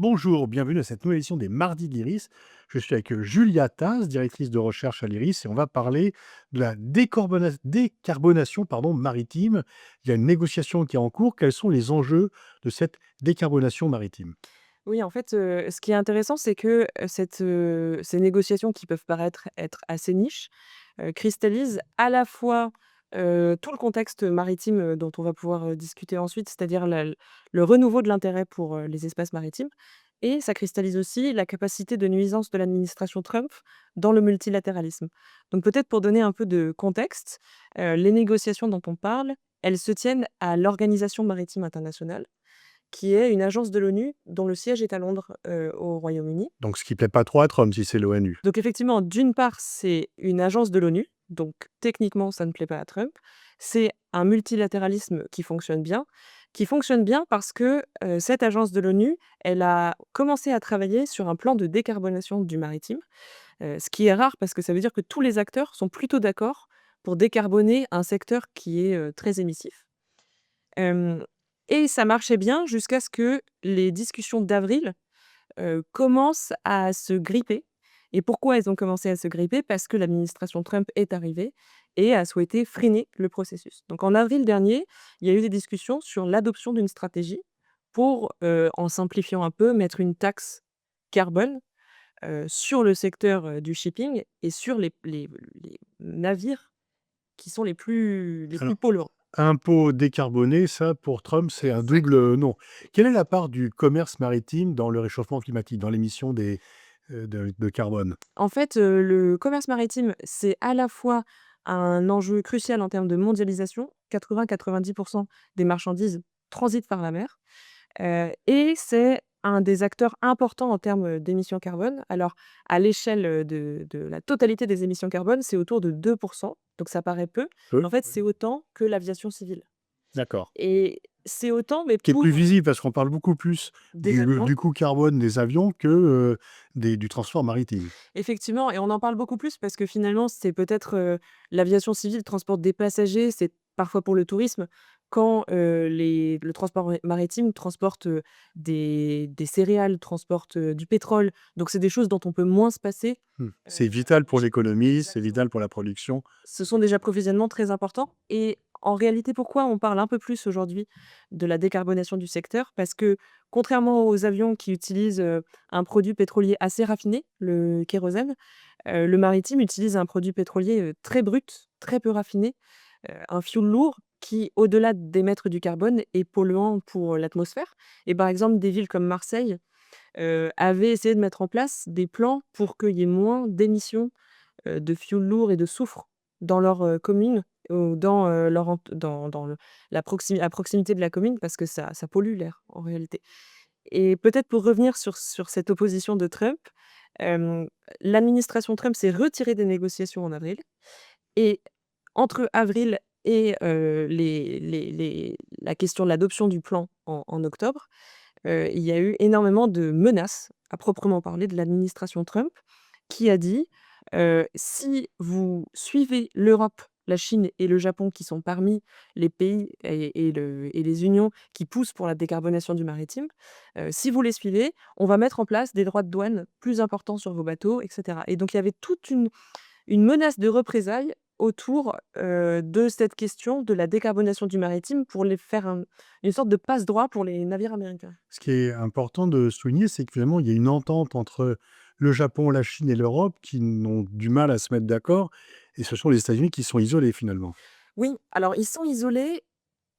Bonjour, bienvenue à cette nouvelle édition des Mardis de l'IRIS. Je suis avec Julia Taz, directrice de recherche à l'IRIS, et on va parler de la décarbonation maritime. Il y a une négociation qui est en cours. Quels sont les enjeux de cette décarbonation maritime? Oui, en fait, ce qui est intéressant, c'est que, ces négociations qui peuvent paraître être assez niches, cristallisent à la fois, tout le contexte maritime, dont on va pouvoir, discuter ensuite, c'est-à-dire le renouveau de l'intérêt pour, les espaces maritimes et ça cristallise aussi la capacité de nuisance de l'administration Trump dans le multilatéralisme. Donc peut-être pour donner un peu de contexte, les négociations dont on parle, elles se tiennent à l'Organisation maritime internationale qui est une agence de l'ONU dont le siège est à Londres, au Royaume-Uni. Donc, ce qui plaît pas trop à Trump, si c'est l'ONU. Donc effectivement, d'une part, c'est une agence de l'ONU, donc techniquement, ça ne plaît pas à Trump. C'est un multilatéralisme qui fonctionne bien parce que, cette agence de l'ONU, elle a commencé à travailler sur un plan de décarbonation du maritime, ce qui est rare parce que ça veut dire que tous les acteurs sont plutôt d'accord pour décarboner un secteur qui est, très émissif. Hem et ça marchait bien jusqu'à ce que les discussions d'avril, commencent à se gripper et pourquoi elles ont commencé à se gripper? Parce que l'administration Trump est arrivée et a souhaité freiner le processus. Donc en avril dernier, il y a eu des discussions sur l'adoption d'une stratégie pour, en simplifiant un peu, mettre une taxe carbone, sur le secteur, du shipping et sur les navires qui sont les plus Alors, polluants. impôt décarboné, ça, pour Trump, c'est un double non. Quelle est la part du commerce maritime dans le réchauffement climatique, dans l'émission de carbone? En fait, le commerce maritime, c'est à la fois un enjeu crucial en termes de mondialisation. 80-90 des marchandises transitent par la mer, et c'est un des acteurs importants en termes, d'émissions carbone. Alors, à l'échelle, de la totalité des émissions carbone, c'est autour de 2 donc ça paraît peu, mais Peu? en fait, Oui. c'est autant que l'aviation civile D'accord. et c'est autant, mais Qui est plus pour visible parce qu'on parle beaucoup plus des du avions. coût carbone des avions que, du transport maritime. Effectivement et on en parle beaucoup plus parce que finalement, c'est peut-être, l'aviation civile transporte des passagers, c'est parfois pour le tourisme, quand, le transport maritime transporte, des céréales, transporte, du pétrole. Donc c'est des choses dont on peut moins se passer, Mmh. C'est vital le pour shipping. l'économie, c'est Exactement. vital pour la production. Ce sont des approvisionnements très importants et en réalité, pourquoi on parle un peu plus aujourd'hui de la décarbonation du secteur? Parce que contrairement aux avions qui utilisent, un produit pétrolier assez raffiné, le kérosène, le maritime utilise un produit pétrolier, très brut, très peu raffiné, un fioul lourd qui, au-delà d'émettre du carbone, est polluant pour l'atmosphère et par exemple, des villes comme Marseille, avaient essayé de mettre en place des plans pour qu'il y ait moins d'émissions, de fioul lourd et de soufre dans leur, commune ou dans, leur ent dans le la proximi à proximité de la commune parce que ça pollue l'air en réalité et peut-être pour revenir sur cette opposition de Trump, hem, l'administration Trump s'est retirée des négociations en avril et entre avril et la question de l'adoption du plan en octobre, il y a eu énormément de menaces, à proprement parler, de l'administration Trump qui a dit, «Si vous suivez l'Europe, la Chine et le Japon qui sont parmi les pays et les unions qui poussent pour la décarbonation du maritime, si vous les suivez, on va mettre en place des droits de douane plus importants sur vos bateaux» et cetera et donc il y avait toute une menace de représailles autour, de cette question de la décarbonation du maritime pour les faire une sorte de passe-droit pour les navires américains. Ce qui est important de souligner, c'est que finalement, il y a une entente entre le Japon, la Chine et l'Europe qui n'ont du mal à se mettre d'accord et ce sont les États-Unis qui sont isolés finalement. Oui, alors ils sont isolés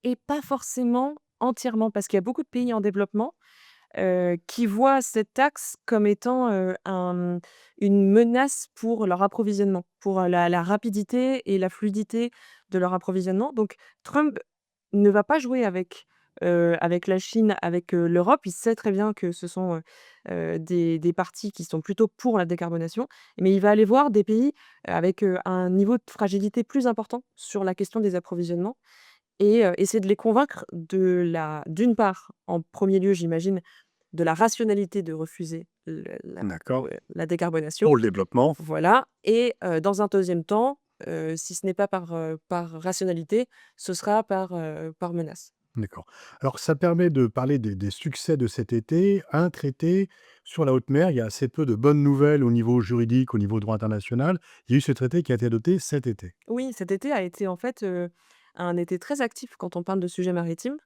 et pas forcément entièrement, parce qu'il y a beaucoup de pays en développement, qui voient cette taxe comme étant, une menace pour leur approvisionnement, pour, la rapidité et la fluidité de leur approvisionnement. Donc Trump ne va pas jouer avec la Chine, avec, l'Europe. Il sait très bien que ce sont, des parties qui sont plutôt pour la décarbonation, mais il va aller voir des pays avec, un niveau de fragilité plus important sur la question des approvisionnements et essayer de les convaincre d'une part, en premier lieu, j'imagine, de la rationalité de refuser D'accord. la décarbonation, Pour le développement. voilà et dans un deuxième temps, si ce n'est pas par rationalité, ce sera par menace. D'accord. Alors ça permet de parler des succès de cet été. Un traité sur la haute mer, il y a assez peu de bonnes nouvelles au niveau juridique, au niveau droit international. Il y a eu ce traité qui a été adopté cet été. Oui, cet été a été en fait, un été très actif quand on parle de sujets maritimes.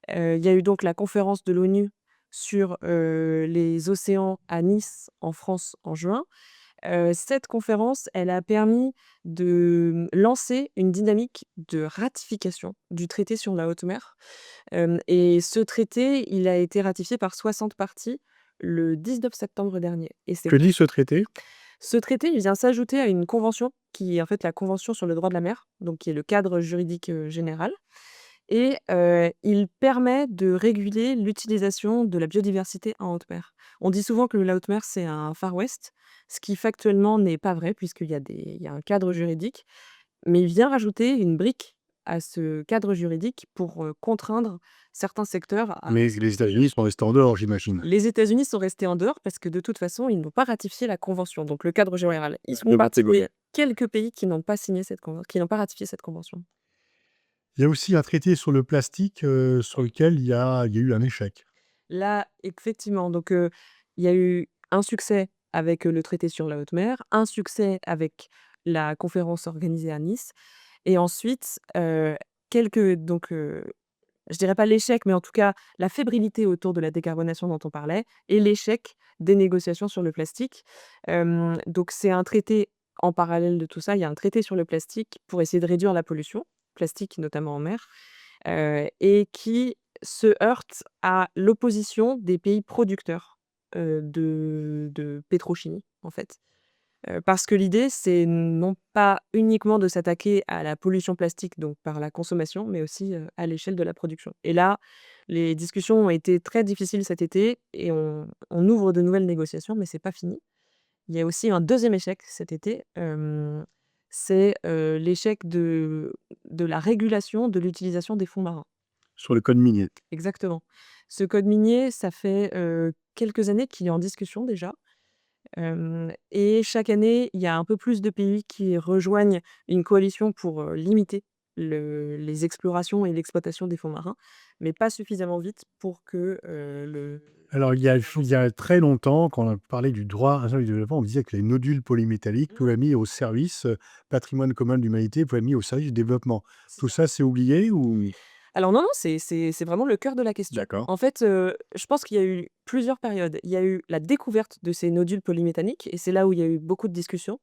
Il y a eu donc la conférence de l'ONU sur, les océans à Nice, en France, en juin. Cette conférence, elle a permis de, lancer une dynamique de ratification du traité sur la haute mer. Et ce traité, il a été ratifié par 60 parties le 19 septembre dernier et c'est Que dit ce traité? ce traité, il vient s'ajouter à une convention qui est en fait la convention sur le droit de la mer, donc qui est le cadre juridique, général et il permet de réguler l'utilisation de la biodiversité en haute mer. On dit souvent que la haute mer, c'est un Far West, ce qui factuellement n'est pas vrai puisqu'il y a un cadre juridique, mais il vient rajouter une brique à ce cadre juridique pour, contraindre certains secteurs à Mais les États-Unis sont restés en dehors, j'imagine. les États-Unis sont restés en dehors parce que de toute façon, ils n'ont pas ratifié la convention, donc le cadre général. Ils font Le partie Pentagone. des quelques pays qui n'ont pas signé cette conven qui n'ont pas ratifié cette convention. Il y a aussi un traité sur le plastique, sur lequel il y a eu un échec. Là, effectivement, donc il y a eu un succès avec, le traité sur la haute mer, un succès avec la conférence organisée à Nice et ensuite, quelques donc je dirais pas l'échec, mais en tout cas la fébrilité autour de la décarbonation dont on parlait et l'échec des négociations sur le plastique. Donc c'est un traité en parallèle de tout ça, il y a un traité sur le plastique pour essayer de réduire la pollution, plastique notamment en mer, et qui se heurte à l'opposition des pays producteurs, de pétrochimie, en fait. Parce que l'idée, c'est non pas uniquement de s'attaquer à la pollution plastique, donc par la consommation, mais aussi, à l'échelle de la production. Et là, les discussions ont été très difficiles cet été et on ouvre de nouvelles négociations, mais c'est pas fini. Il y a aussi un deuxième échec cet été, c'est, l'échec de la régulation de l'utilisation des fonds marins. Sur le code minier. Exactement. Ce code minier, ça fait, quelques années qu'il est en discussion déjà. Et chaque année, il y a un peu plus de pays qui rejoignent une coalition pour, limiter les explorations et l'exploitation des fonds marins, mais pas suffisamment vite pour que, le Alors il y a très longtemps, quand on parlait du droit international du développement, on disait que les nodules polymétalliques pouvaient être mis au service, patrimoine commun de l'humanité, pouvaient être mis au service du développement. c'est Tout ça. ça, c'est oublié ou? Alors non, non, c'est vraiment le cœur de la question. D'accord. En fait, je pense qu'il y a eu plusieurs périodes. Il y a eu la découverte de ces nodules polymétalliques et c'est là où il y a eu beaucoup de discussions.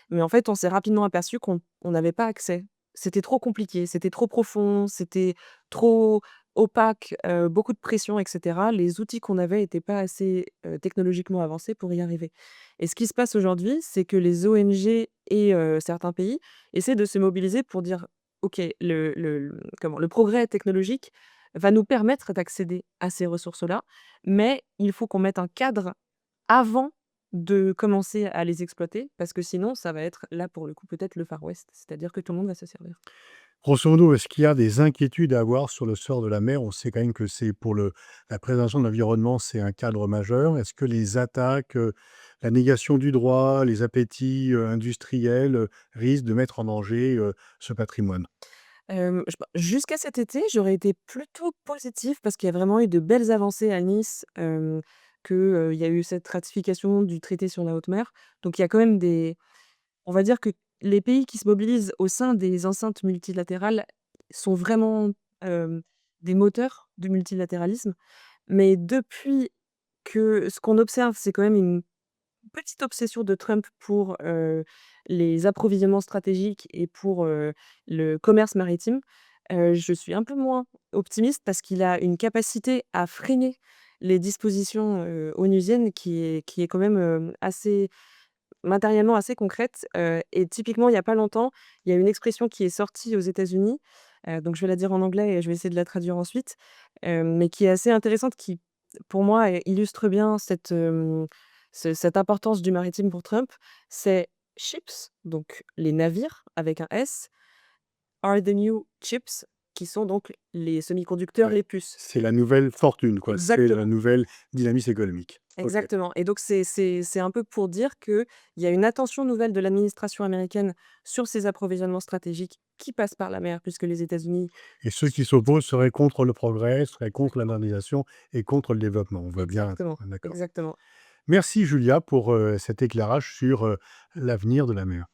Mais en fait, on s'est rapidement aperçu qu'on n'avait pas accès. C'était trop compliqué, c'était trop profond, c'était trop opaque, beaucoup de pression et cetera. Les outils qu'on avait n'étaient pas assez, technologiquement avancés pour y arriver. Et ce qui se passe aujourd'hui, c'est que les ONG et certains pays essaient de se mobiliser pour dire: «OK, le progrès technologique va nous permettre d'accéder à ces ressources-là, mais il faut qu'on mette un cadre avant de commencer à les exploiter, parce que sinon ça va être là pour le coup peut-être le Far West, c'est-à-dire que tout le monde va se servir. Grosso modo, est-ce qu'il y a des inquiétudes à avoir sur le sort de la mer? On sait quand même que c'est pour la préservation de l'environnement, c'est un cadre majeur. Est-ce que les attaques, la négation du droit, les appétits, industriels, risquent de mettre en danger, ce patrimoine? Je bah, jusqu'à cet été, j'aurais été plutôt positive parce qu'il y a vraiment eu de belles avancées à Nice, il y a eu cette ratification du traité sur la haute mer. Donc il y a quand même des on va dire que les pays qui se mobilisent au sein des enceintes multilatérales sont vraiment, hem, des moteurs du multilatéralisme. Mais depuis que ce qu'on observe, c'est quand même une petite obsession de Trump pour, les approvisionnements stratégiques et pour, le commerce maritime, je suis un peu moins optimiste parce qu'il a une capacité à freiner les dispositions, onusiennes qui est quand même, assez matériellement assez concrète, et typiquement il y a pas longtemps, il y a une expression qui est sortie aux États-Unis, donc je vais la dire en anglais et je vais essayer de la traduire ensuite, mais qui est assez intéressante, qui pour moi, illustre bien cette importance du maritime pour Trump. C'est «Ships», donc les navires avec un S, «are the new chips», qui sont donc les semi-conducteurs, Ouais. les puces. C'est la nouvelle fortune, quoi. C'est la Exactement. nouvelle dynamisme économique. OK. Exactement et donc c'est un peu pour dire qu'il y a une attention nouvelle de l'administration américaine sur ces approvisionnements stratégiques qui passent par la mer puisque les États-Unis Et ceux qui s'opposent seraient contre le progrès, seraient contre la exactement, modernisation et contre le développement. On voit bien. exactement, D'accord. exactement. Merci Julia pour, cet éclairage sur, l'avenir de la mer.